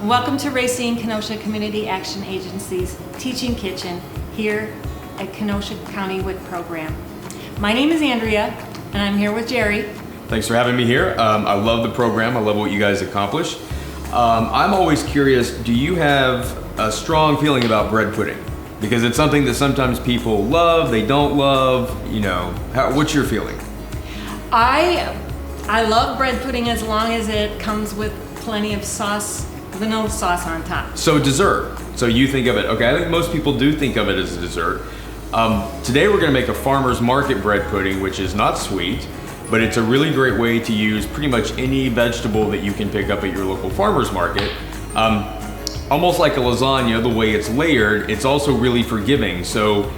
Welcome to Racine Kenosha Community Action Agency's Teaching Kitchen here at Kenosha County WIC program. My name is Andrea and I'm here with Jerry. Thanks for having me here. I love the program. I love what you guys accomplish. I'm always curious, do you have a strong feeling about bread pudding? Because it's something that sometimes people love, they don't love, what's your feeling? I love bread pudding as long as it comes with plenty of sauce, vanilla sauce on top. So dessert. So you think of it, okay, I think most people do think of it as a dessert. Today we're gonna make a farmer's market bread pudding, which is not sweet, but it's a really great way to use pretty much any vegetable that you can pick up at your local farmer's market. Almost like a lasagna, the way it's layered, it's also really forgiving. So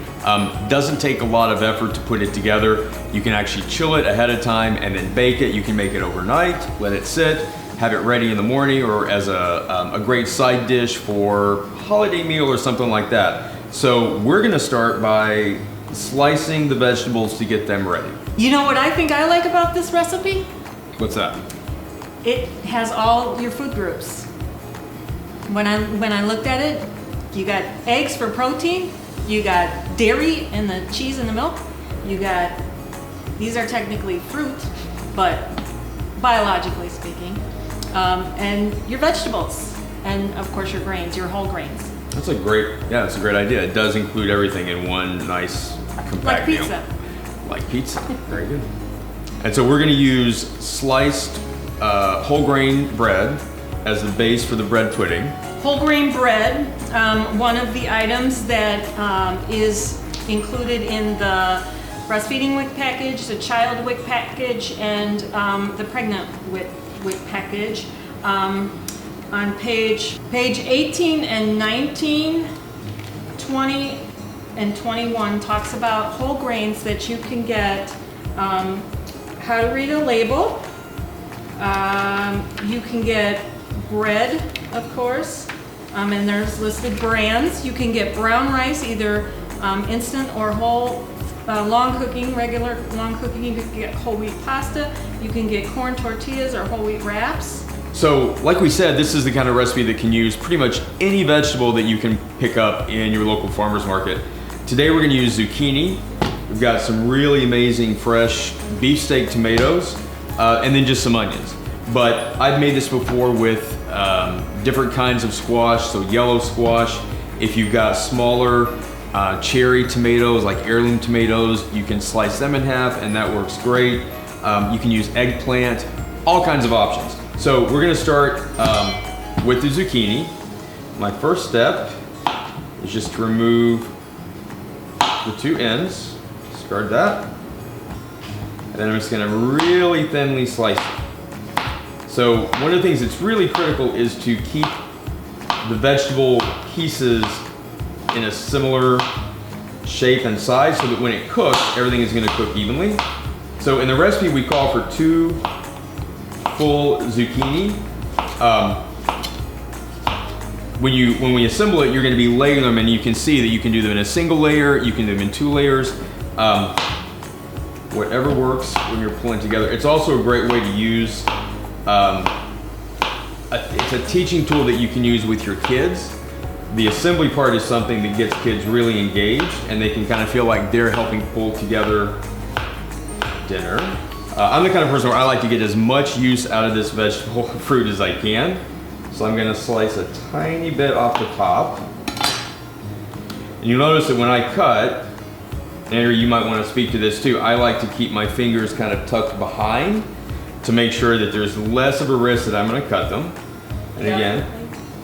doesn't take a lot of effort to put it together. You can actually chill it ahead of time and then bake it. You can make it overnight, let it sit, have it ready in the morning, or as a great side dish for holiday meal or something like that. So we're gonna start by slicing the vegetables to get them ready. You know what I think I like about this recipe? What's that? It has all your food groups. When I looked at it, you got eggs for protein, you got dairy and the cheese and the milk, you got, these are technically fruit, but biologically speaking, and your vegetables, and of course your grains, your whole grains. That's a great idea. It does include everything in one nice compact like pizza. meal. Like pizza, very good. And so we're gonna use sliced whole grain bread as the base for the bread pudding. Whole grain bread, one of the items that is included in the breastfeeding WIC package, the child WIC package, and the pregnant WIC package. On page 18 and 19, 20 and 21 talks about whole grains that you can get, how to read a label. You can get bread, of course, and there's listed brands. You can get brown rice, either instant or whole, long cooking, regular long cooking. You can get whole wheat pasta. You can get corn tortillas or whole wheat wraps. So, like we said, this is the kind of recipe that can use pretty much any vegetable that you can pick up in your local farmer's market. Today we're gonna use zucchini. We've got some really amazing fresh beefsteak tomatoes, and then just some onions. But I've made this before with different kinds of squash, so yellow squash. If you've got smaller cherry tomatoes, like heirloom tomatoes, you can slice them in half and that works great. You can use eggplant, all kinds of options. So we're gonna start with the zucchini. My first step is just to remove the two ends, discard that. And then I'm just gonna really thinly slice it. So one of the things that's really critical is to keep the vegetable pieces in a similar shape and size so that when it cooks, everything is gonna cook evenly. So in the recipe, we call for 2 full zucchini. When we assemble it, you're gonna be layering them, and you can see that you can do them in a single layer, you can do them in 2 layers. Whatever works when you're pulling together. It's also a great way to use, it's a teaching tool that you can use with your kids. The assembly part is something that gets kids really engaged, and they can kind of feel like they're helping pull together dinner. I'm the kind of person where I like to get as much use out of this vegetable fruit as I can. So I'm gonna slice a tiny bit off the top. And you'll notice that when I cut, Andrew, you might want to speak to this too, I like to keep my fingers kind of tucked behind to make sure that there's less of a risk that I'm gonna cut them. And again,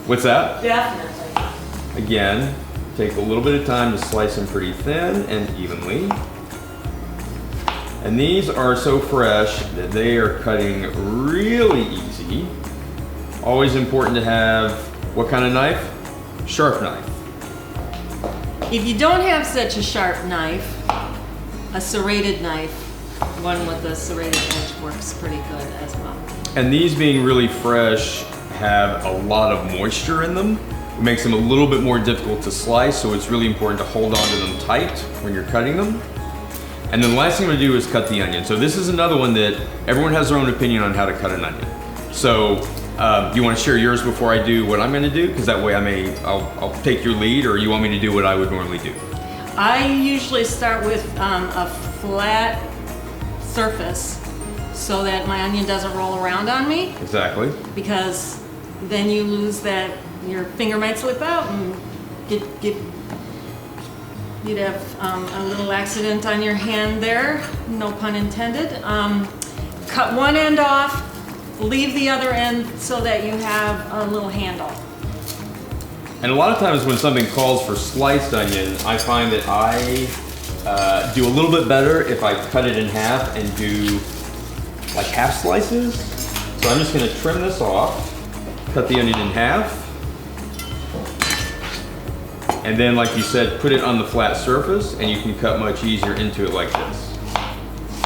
what's that? Definitely. Again, take a little bit of time to slice them pretty thin and evenly. And these are so fresh that they are cutting really easy. Always important to have, what kind of knife? Sharp knife. If you don't have such a sharp knife, a serrated knife, one with a serrated edge works pretty good as well. And these being really fresh have a lot of moisture in them. It makes them a little bit more difficult to slice, so it's really important to hold on to them tight when you're cutting them. And then the last thing I'm gonna do is cut the onion. So this is another one that everyone has their own opinion on how to cut an onion. So Do you want to share yours before I do what I'm going to do? Because that way I'll take your lead, or you want me to do what I would normally do? I usually start with a flat surface so that my onion doesn't roll around on me, Exactly. because then you lose that, your finger might slip out and you'd have a little accident on your hand there, no pun intended. Cut one end off, leave the other end so that you have a little handle. And a lot of times when something calls for sliced onion, I find that I do a little bit better if I cut it in half and do like half slices. So I'm just gonna trim this off, cut the onion in half, and then, like you said, put it on the flat surface, and you can cut much easier into it like this.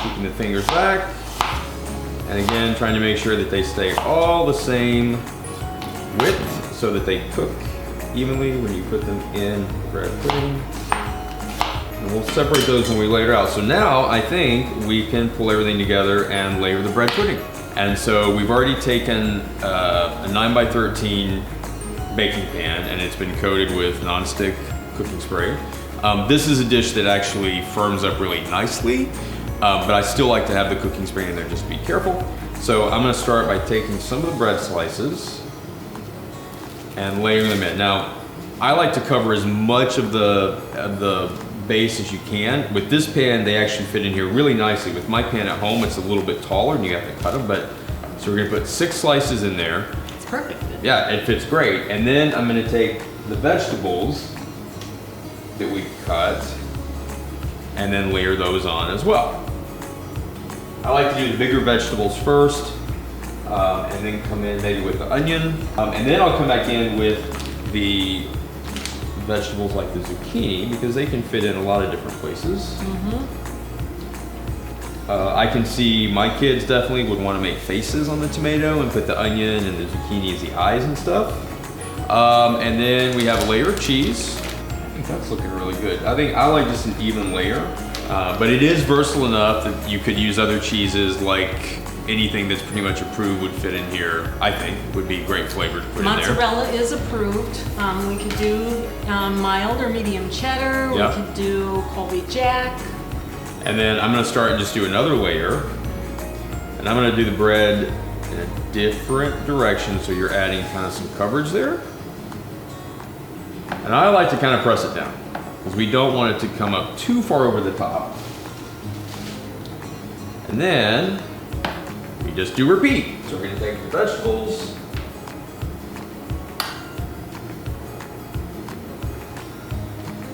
Keeping the fingers back, and again, trying to make sure that they stay all the same width so that they cook evenly when you put them in bread pudding. And we'll separate those when we layer out. So now I think we can pull everything together and layer the bread pudding. And so we've already taken a 9x13 baking pan, and it's been coated with nonstick cooking spray. This is a dish that actually firms up really nicely, but I still like to have the cooking spray in there, just be careful. So I'm gonna start by taking some of the bread slices and layering them in. Now, I like to cover as much of the base as you can. With this pan, they actually fit in here really nicely. With my pan at home, it's a little bit taller and you have to cut them, but so we're gonna put 6 slices in there. It's perfect. Yeah, it fits great. And then I'm gonna take the vegetables that we cut and then layer those on as well. I like to do the bigger vegetables first, and then come in maybe with the onion. And then I'll come back in with the vegetables like the zucchini, because they can fit in a lot of different places. I can see my kids definitely would want to make faces on the tomato and put the onion and the zucchini as the eyes and stuff. And then we have a layer of cheese. I think that's looking really good. I think I like just an even layer, but it is versatile enough that you could use other cheeses, like anything that's pretty much approved would fit in here. I think would be great flavor to put in there. Mozzarella is approved. We could do mild or medium cheddar. Yeah. We could do Colby Jack. And then I'm gonna start and just do another layer. And I'm gonna do the bread in a different direction, so you're adding kind of some coverage there. And I like to kind of press it down, because we don't want it to come up too far over the top. And then we just do repeat. So we're gonna take the vegetables.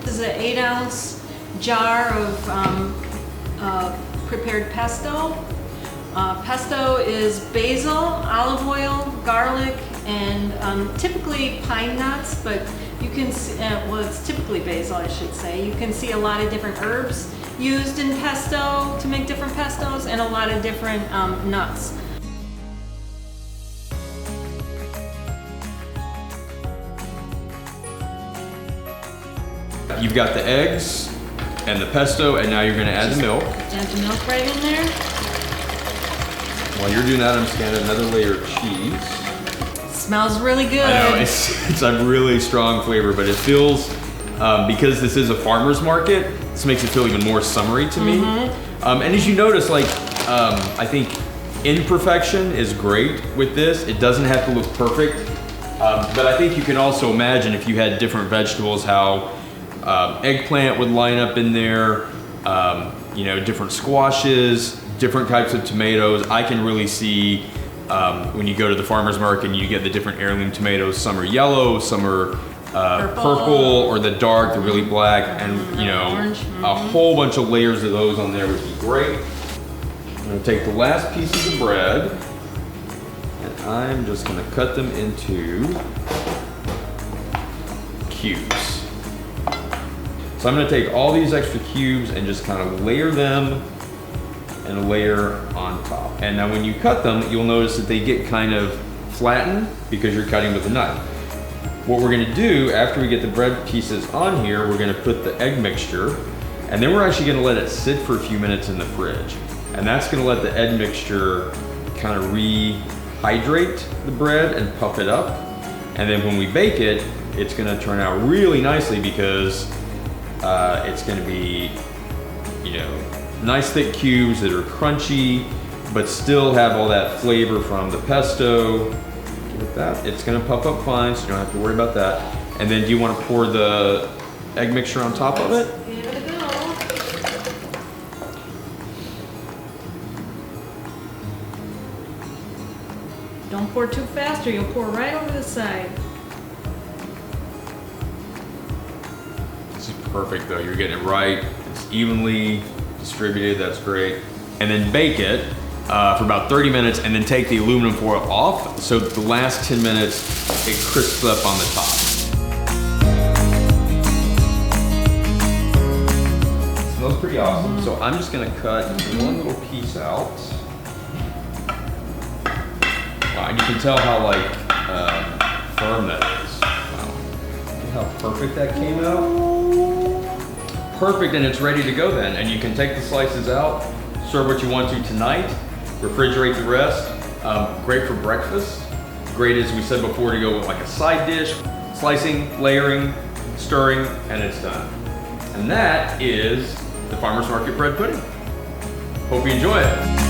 This is an 8-ounce jar of prepared pesto. Pesto is basil, olive oil, garlic, and typically pine nuts, but you can see, well, it's typically basil, I should say. You can see a lot of different herbs used in pesto to make different pestos, and a lot of different nuts. You've got the eggs and the pesto, and now you're gonna add the milk. Add the milk right in there. While you're doing that, I'm just gonna add another layer of cheese. Smells really good. I know, it's a really strong flavor, but it feels, because this is a farmer's market, this makes it feel even more summery to me. And as you notice, like, I think imperfection is great with this. It doesn't have to look perfect, but I think you can also imagine if you had different vegetables, how eggplant would line up in there, you know, different squashes, different types of tomatoes. I can really see when you go to the farmer's market and you get the different heirloom tomatoes, some are yellow, some are purple, or the dark, the really black, and you know, orange. a whole bunch of layers of those on there would be great. I'm gonna take the last pieces of bread and I'm just gonna cut them into cubes. So I'm gonna take all these extra cubes and just kind of layer them and a layer on top. And now when you cut them, you'll notice that they get kind of flattened because you're cutting with a knife. What we're gonna do after we get the bread pieces on here, we're gonna put the egg mixture, and then we're actually gonna let it sit for a few minutes in the fridge. And that's gonna let the egg mixture kind of hydrate the bread and puff it up. And then when we bake it, it's gonna turn out really nicely because it's gonna be, you know, nice thick cubes that are crunchy, but still have all that flavor from the pesto. With that, it's gonna puff up fine, so you don't have to worry about that. And then do you wanna pour the egg mixture on top of it? Give it a go. Don't pour too fast or you'll pour right over the side. This is perfect though, you're getting it right. It's evenly distributed, that's great. And then bake it for about 30 minutes and then take the aluminum foil off so that the last 10 minutes it crisps up on the top. It smells pretty awesome. So I'm just gonna cut one little piece out. Wow, and you can tell how like firm that is. Wow, look how perfect that came out. Perfect, and it's ready to go then. And you can take the slices out, serve what you want to tonight, refrigerate the rest. Great for breakfast. Great, as we said before, to go with like a side dish, slicing, layering, stirring, and it's done. And that is the Farmer's Market bread pudding. Hope you enjoy it.